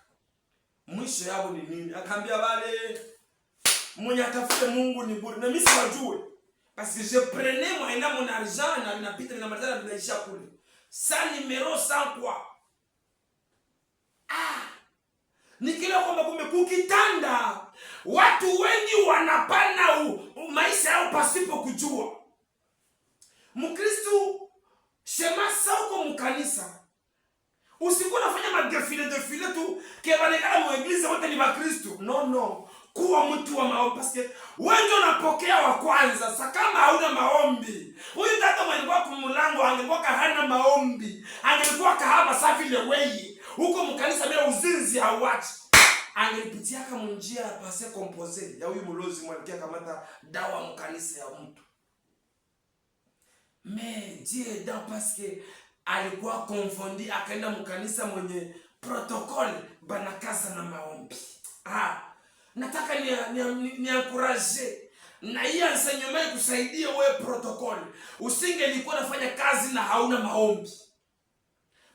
Mwisho yao ni nini? Akaambia wale mwenye atafute Mungu ni bure. Na mimi siwajue. Parce que je prenais moi ina mon argent na ninapita na mazana tunaisha kule. Sa numéro sans quoi. Nikila kwamba kukitanda watu wengi wanapana maisha yao pasipo kujua. Mkristo shema sauko mkanisa. Usikuwa unafanya madefile tu kebanekana mu eglise wote ni bakristo. No. Kuwa mtu wa maombi parce que wewe unapokea wa kwanza. Sasa kama hauna maombi, huyu tata mwenye kumulango angekuwa hana maombi, angekuwa kahaba safi vile wewe. Huko mkanisa bila uzinzi hauachi. Angelipitia kama njia ya pase compose ya huyu mlozi mwalikia kamata dawa mkanisa ya mtu. Mais Dieu est parce que alikuwa confondi akaenda mkanisa mwenye protocole banakaza na maombi. Nataka ni encourager na hii enseignement ikusaidie wewe protocole. Usingelikuwa nafanya kazi na hauna maombi.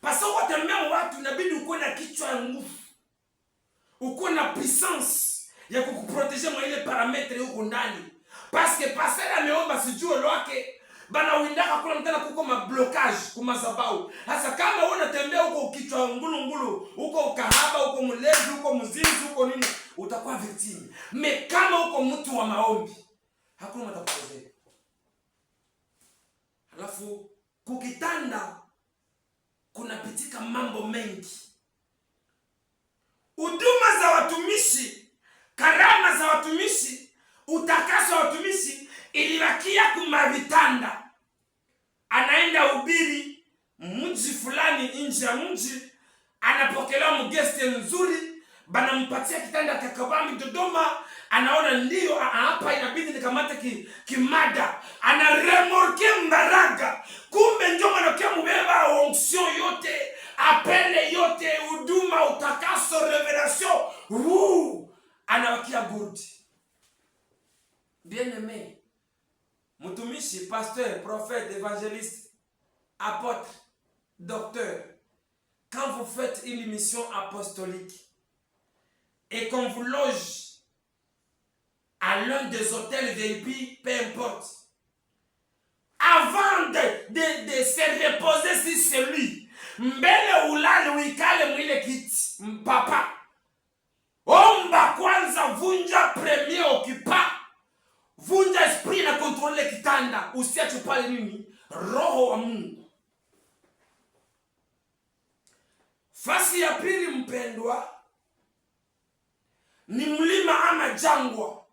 Parce que watembea watu inabidi uko na kichwa ya nguvu. Uko na puissance ya kukuproteger mwa ile parametre huko ndani. Parce que passer ameomba sijue lwake bana uindaka kula mtana kuko mablocage kumazabau. Hasa kama wewe unatembea huko kichwa ngulu huko ukahaba huko mlezi huko mzinzi huko nini utakuwa victim. Me kama uko mtu wa maombi hakuna matakuozea. Halafu kukitanda kunapitika mambo mengi. Huduma za watumishi, karama za watumishi, utakaso wa watumishi ilibakia kumavitanda. Anaenda ubiri mji fulani nje ya mji, anapokelewa mgesti nzuri, banampatia kitanda kakabami Dodoma, anaona ndio hapa inabidi nikamate kimada, ana remorke Mbaraga, kumbe ndio manakia mbeba onction yote, apele yote, huduma, utakaso, revelation, anawakia gudi. Bien-aimé, mutumishi, pasteur, prophète, évangéliste, apôtre, docteur, quand vous faites une mission apostolique et qu'on vous loge à l'un des hôtels VIP, peu importe, avant de se reposer sur celui, mbele ulale uikale mwile kiti, papa, omba kwanza, vunja premier okipa, vunja esprit na kontrole kitanda, usiache pale nini? Roho wa Mungu. Fasi ya pili mpendwa, ni mlima ama jangwa.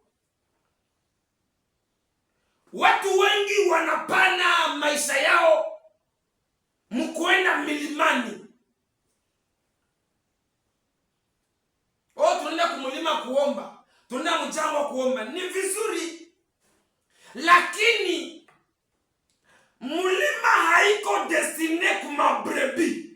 Watu wengi wanapana maisha yao mkuenda milimani. Tunaenda kumulima kuomba, tunaenda mjangwa kuomba, ni vizuri. Lakini mulima haiko destiné kuma brebis.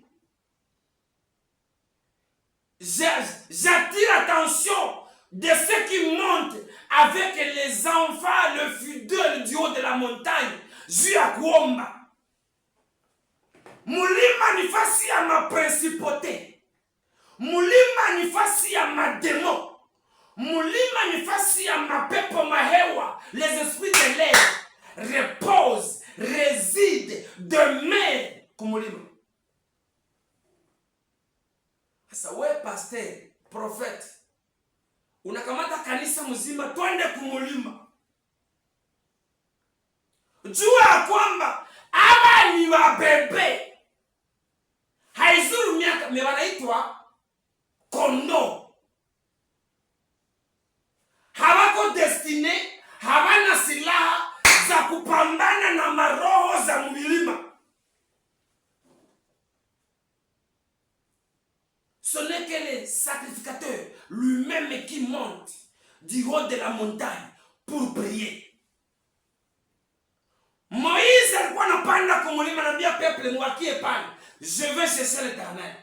J'attire l'attention de ceux qui montent avec les enfants, le fidèle du haut de la montagne, jusqu'à kuomba. Mulima ni fasi ya maprincipote. Mulima ni fasi ya mademo. Mulima ni fasi ya mapepo mahewa. Les esprits de l'air reposent, résident, demeurent kumulima. Sasa we pasteur, prophète, unakamata kanisa mzima twende kumulima. Jua kwamba aba ni wabebe. Haizuru miaka wanaitwa kondo. Hawako destine, hawana silaha za kupambana na maroho za milima. Ce n'est que le sacrificateur lui-même qui monte du haut de la montagne pour prier. peuple mwakie pale, je vais chercher l'Éternel.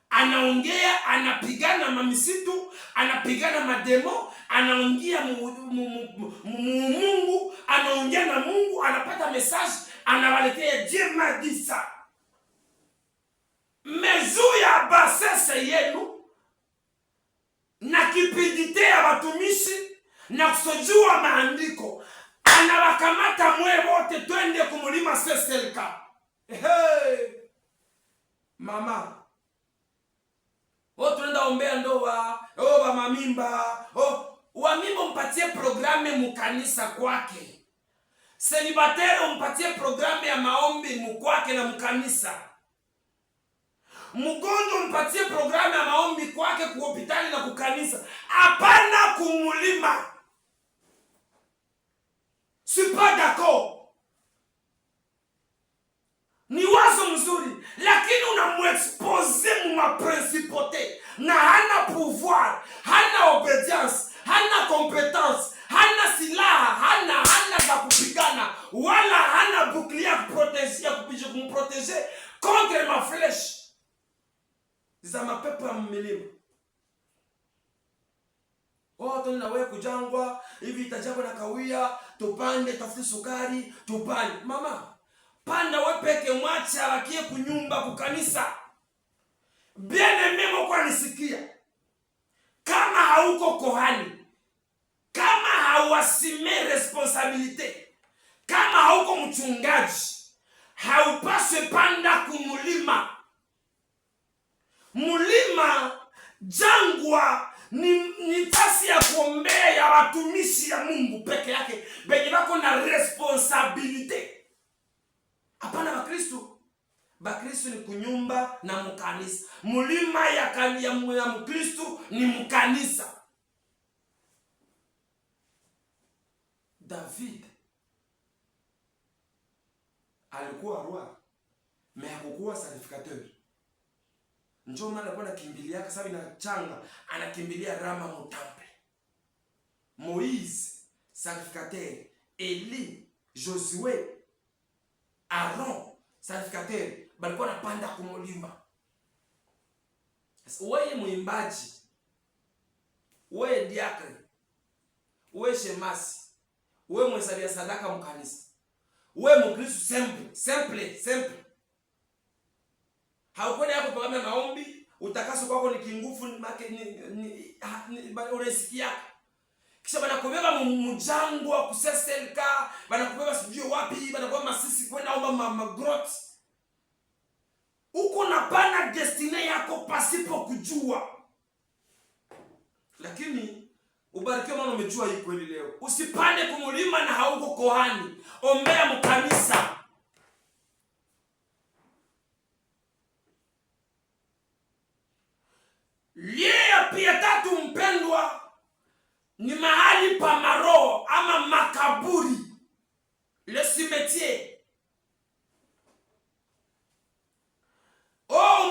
Anaongea, anapigana mamisitu, anapigana mademo, anaongea Mungu, anaongea na Mungu, anapata message, anawaletea Dieu m'a dit ça. Mezu ya basese yenu na kipidite ya watumishi na kusojua maandiko, anawakamata mwe wote twende kumulima Seselka. Hey! Mama, tunaenda ombea ndoa, ba mamimba, wamimba mpatie programe mukanisa kwake. Celibatero mpatie programe ya maombi mukwake na mukanisa. Mgonjwa mpatie programe ya maombi kwake ku hospitali na kukanisa. Hapana kumulima. C'est pas d'accord. Ni wazo mzuri, lakini unamuexpose mu maprincipote na hana pouvoir, hana obedience, hana competence, hana silaha, hana za kupigana, wala hana bouclier kumproteger contre ma flèche za mapepo ya milima. Tuna wewe kujangwa hivi, itajangwa na kawia, tupande tafute sukari, tupande. Mama, panda wewe peke, mwacha abakie kunyumba kukanisa. Bien-aimé mko anisikia. Kama hauko kohani, kama hauasime responsabilité, kama hauko mchungaji, haupaswe panda kumulima. Mulima, jangwa ni tasi ya kuombea ya watumishi ya Mungu peke yake, benye bako na responsabilité. Hapana Bakristo. Bakristo ni kunyumba na mkanisa. Mulima ya Mkristo ni mkanisa. David alikuwa roi, mais hakukuwa sacrificateur. Njoo maana alikuwa anakimbilia kwa sababu ina changa, anakimbilia Rama mutampe. Moïse sacrificateur, Eli, Josué, Aaron sacrificateur, balikuwa napanda kumulima. Wewe muimbaji, wewe diakre, wewe shemasi, wewe mwesalia sadaka mkanisa, wewe Mkristo simple. Haukwenda yako programu ya maombi, utakaso kwako ni kingufu unasikia. Kisha banakubeba mujangwa kuseselka, banakubeba sijui wapi, banakubeba Masisi kwenda omba magrot. Uko napana destiny yako pasipo kujua. Lakini ubarikiwe maana umejua hii kweli leo. Usipande kumulima na hauko kohani. Ombea mkanisa. Pia tatu mpendwa, ni mahali pa maroho ama makaburi, le cimetière.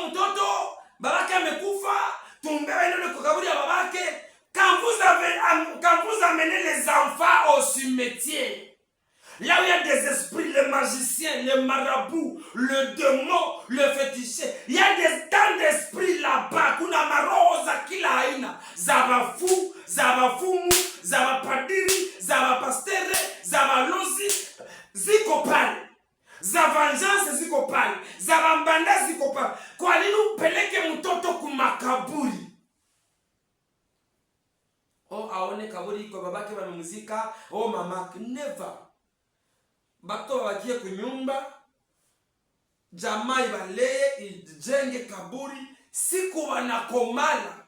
Mtoto babake amekufa, tumbewe ndio kwa kaburi ya babake. Quand vous amenez les enfants au cimetière, là où il y a des esprits, les magiciens, les marabouts, le démon, le féticheur, il y a des tas d'esprits là-bas. Kuna maroho za kila aina, za bafu, za bafumu, za bapadiri, za bapastere, za balozi, ziko pale. Za vengeance ziko pale, za bambanda ziko pale. Kwa nini upeleke mtoto kumakaburi? Aone kaburi kwa babake wamemuzika, mamake, never. Bato wakie kunyumba, jamaa ibaleye, ijenge kaburi, siku wanakomala.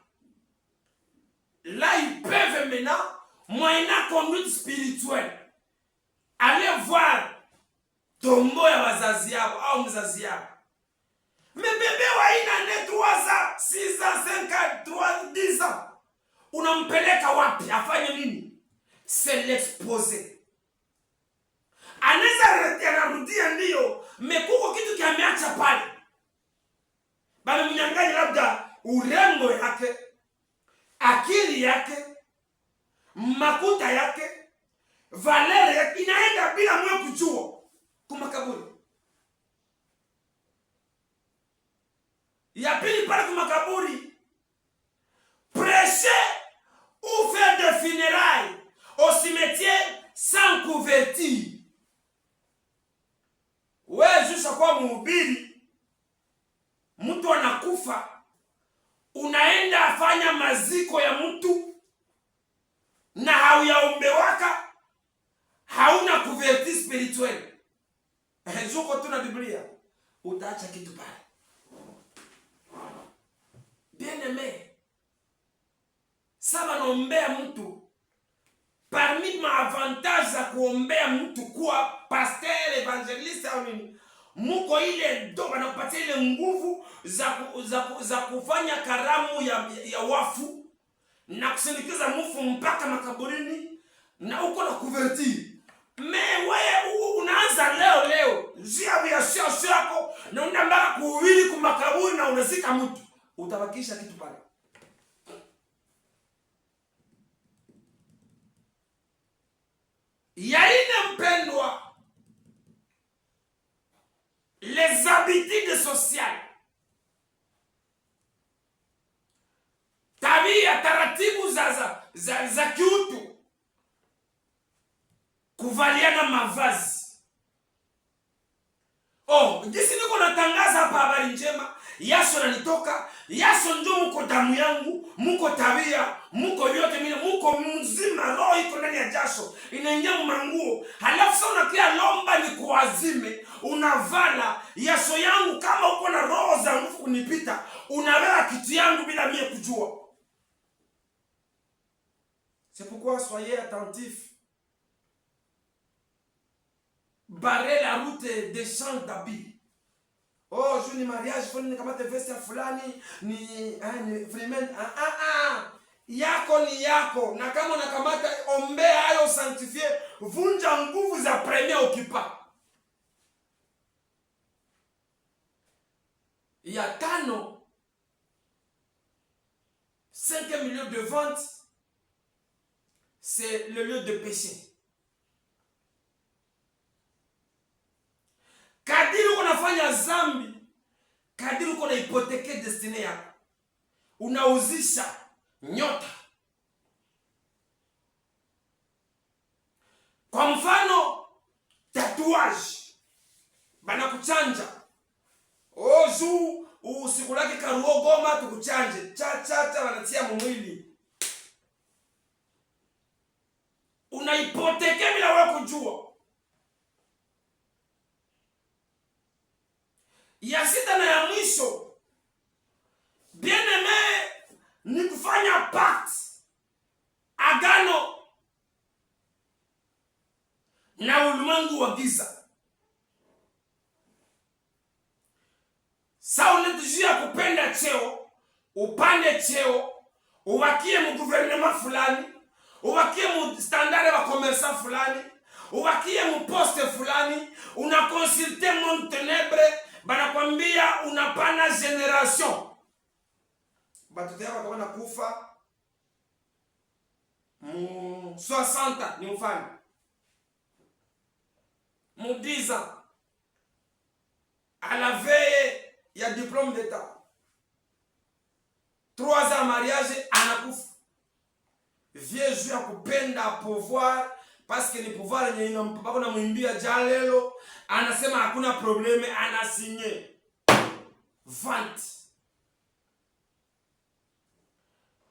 Là, ils peuvent maintenant, moyennant conduite spirituelle, aller voir tombo ya wazazi yao au mzazi yao. Mais bébé wa ina 3 ans, 6 ans, 5 ans, 3, 10 ans. Unampeleka wapi? Afanye nini? C'est l'exposer. Anaweza anarudia ndio, mekuko kitu kiameacha pale. Bali mnyang'anya labda urembo yake, akili yake, makuta yake, valere yake, inaenda bila mwe kujua kumakaburi. Ya pili pale kwa makaburi, prêcher ou faire des funérailles au cimetière sans couverture. Wewe jusha kwa mhubiri, mtu anakufa, unaenda afanya maziko ya mtu na hauyaombewaka, hauna couverture spirituelle. Juko tu na Biblia, utaacha kitu pale. Bien-aimé, saba naombea mtu, parmi ma avantage za kuombea mtu kuwa pasteur, evangeliste au nini, muko ile ndo banakupatia ile nguvu za kufanya karamu ya wafu na kusindikiza mufu mpaka makaburini na uko na couverture. Wewe unaanza leo jia biashara yako na unaenda mpaka kuwili kwa makaburi na unazika mtu, utabakisha kitu pale. Yaine mpendwa, les habitudes sociales, tabia taratibu za kiutu, kuvaliana mavazi. Jinsi niko natangaza hapa habari njema, Yaso nanitoka, Yaso ndio muko damu yangu, muko tabia, muko yote mimi, muko mzima, roho iko ndani ya jasho, inaingia manguo. Halafu sasa unakia lomba ni kuazime, unavala Yaso yangu. Kama uko na roho za nguvu kunipita, unaweka kitu yangu bila mie kujua. C'est pourquoi soyez attentifs. Barrer la route des champs d'habits. Jour ni mariage, faut ni kamate veste ya fulani, ni vraiment yako ni yako, na kama unakamata ombea hayo sanctifier, vunja nguvu za premier occupant. Ya tano, 5 millions de ventes, c'est le lieu de péché. Kadiri unafanya zambi, kadiri uko na hipoteke destiny yako, unauzisha nyota. Kwa mfano, tatouage, bana kuchanja. Juu usikulaki karuo Goma tukuchanje, cha wanatia mwili. Unaipoteke bila wewe kujua. Ya sita na ya mwisho, bien-aimé, ni kufanya pact, agano na ulimwengu wa giza. Sa unatujia kupenda cheo, upande cheo, uwakie mu gouvernement fulani, uwakie mu standard wa commerçant fulani, uwakie mu poste fulani, una consulter mon ténèbre. Banakwambia unapana generation. Batoto yako watakuwa kufa mu 60 ni mfano. Mu 10 ans à la veille ya diplôme d'état. 3 ans mariage anakufa. Vieux jeu ya kupenda pouvoir parce que ni pouvoir yenye inampaka na mwimbia jalelo, anasema hakuna probleme, anasinye vente.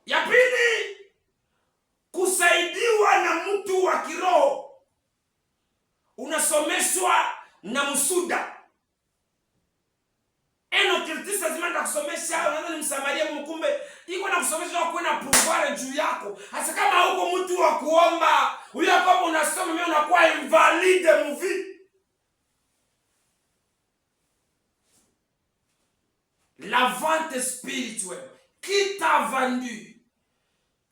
Ya pili, kusaidiwa na mtu wa kiroho. Unasomeshwa na msuda. Kirtisa zimanda kusomesha, unaanza ni msamaria mkumbe, iko na kusomesha kwa kuwa pouvoir juu yako. Hasa kama huko mtu wa kuomba, huyo kama unasoma mimi unakuwa invalide mvi. La vente spirituelle. Qui t'a vendu?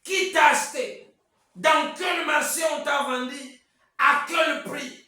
Qui t'a acheté? Dans quel marché on t'a vendu? À quel prix?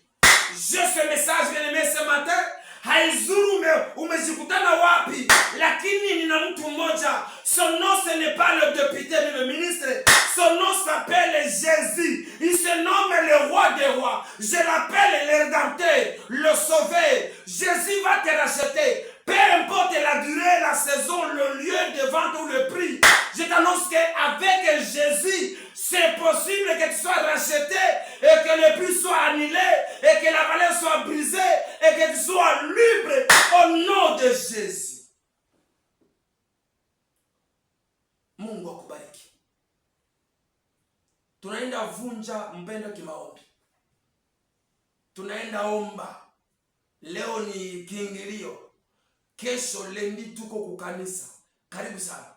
Je ce message bien aimé ce matin. Haizuru umejikutana wapi, lakini nina mtu mmoja, son nom ce n'est pas le député ni le ministre, son nom s'appelle Jésus, il se nomme le roi des rois, je l'appelle le rédempteur, le sauveur. Jésus va te racheter, peu importe la durée, la saison, le lieu de vente ou le prix, je t'annonce qu'avec Jésus, c'est possible que tu sois racheté et que le prix soit annulé et que la valeur soit brisée et que tu sois libre au nom de Jésus. Mungu akubariki. Tunaenda vunja mpendo kimaombi. Tunaenda omba. Leo ni kiingilio. Kesho lendi tuko kukanisa. Karibu sana.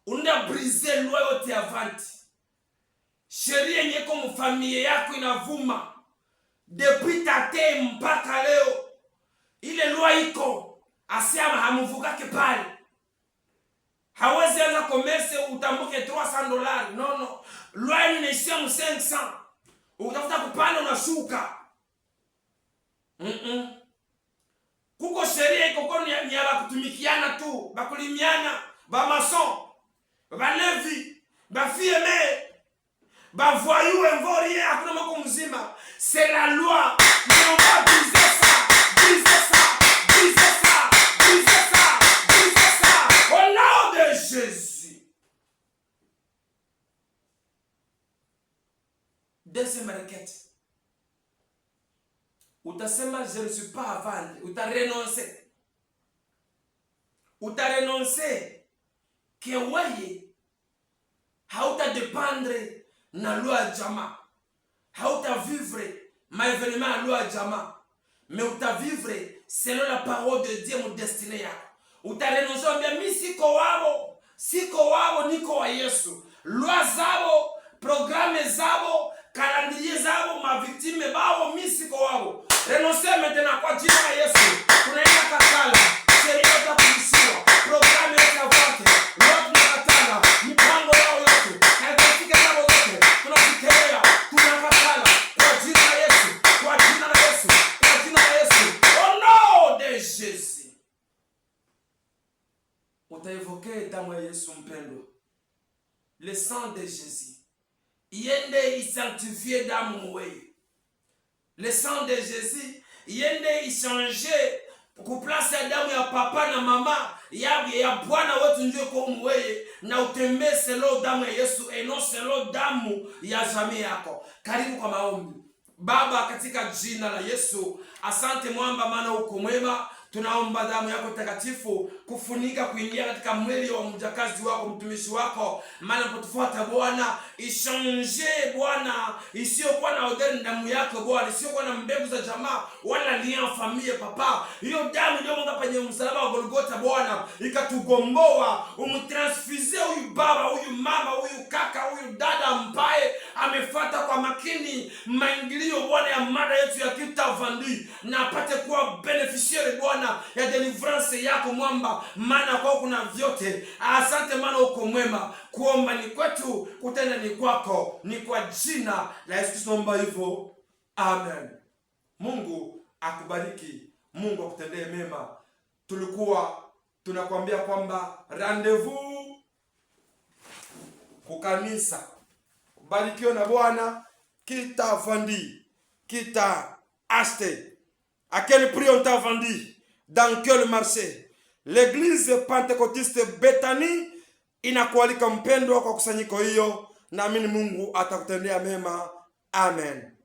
Unaenda briser loi yote ya vanti. Sheria yenye kwa mfamilia yako inavuma. Depuis tate mpaka leo. Ile loi iko. Asiama hamuvukake pale. Hawezi anza commerce utambuke $300. No. Loi inaishia $500. Utafuta kupanda unashuka. Kuko sheria iko kwa ni ya kutumikiana tu, bakulimiana, ba maçon, ba levi, ba fieme, ba voyou envoyé hakuna mako mzima. C'est la loi. Mais on va briser ça. Briser ça. Briser ça. Briser ça. Briser ça. Au nom de Jésus. Deuxième requête. Utasema je ne suis pas à vendre. Utarenoncer. Utarenoncer. Que weye hautadépendre na loi ya jamaa. Hautavivre ma événement à loi ya jamaa. Mais utavivre selon la parole de Dieu mon destiné yako. Utarenoncer bien mi siko wao. Siko wao niko wa Yesu. Loi zao, programme zao, calendrier zao, ma victime bao mi siko wao. Renoncer maintenant kwa jina la Yesu. Tunaenda katala. Sheria utakuishia. Programme ya vote. Lord na katala. Mipango yao yote. Haifika zao yote. Tunafikiria. Tunakatala. Kwa jina la Yesu. Kwa jina la Yesu. Kwa jina la Yesu. Au nom de Jésus. Utaevoke damu ya Yesu mpendwa. Le sang de Jésus. Yende isanctifie damu mwewe. Le sang de Jésus, yende ishange kuplace damu ya papa na mama ya Bwana wetu njoo kwa mweye na utembee selo damu ya Yesu eno selo damu ya jamii yako. Karibu kwa maombi. Baba, katika jina la Yesu, asante mwamba maana uko mwema. Tunaomba damu yako takatifu kufunika kuingia katika mwili wa mjakazi wako mtumishi wako. Maana potufuata Bwana, ishange Bwana, isiyokuwa na odari damu yako Bwana, isiyokuwa na mbegu za jamaa wala lia familia papa. Hiyo damu ndio Mungu penye msalaba wa Golgotha Bwana, ikatugomboa. Umtransfuse huyu baba, huyu mama, huyu kaka, huyu dada ambaye amefuata kwa makini maingilio Bwana ya mada yetu ya kitavandi, na apate kuwa beneficiary Bwana ya deliverance yako mwamba, maana kwa kuna vyote. Asante maana uko mwema. Kuomba ni kwetu, kutenda ni kwako. Ni kwa jina la Yesu Kristo naomba hivyo. Amen. Mungu akubariki. Mungu akutendee mema. Tulikuwa tunakwambia kwamba rendezvous kukanisa. Barikiwa na Bwana. Kita vendi, kita acheté. À quel prix on t'a vendu? Dans quel marché? L'église pentecôtiste Bethany inakualika mpendwa kwa kusanyiko hiyo, naamini Mungu atakutendea mema. Amen.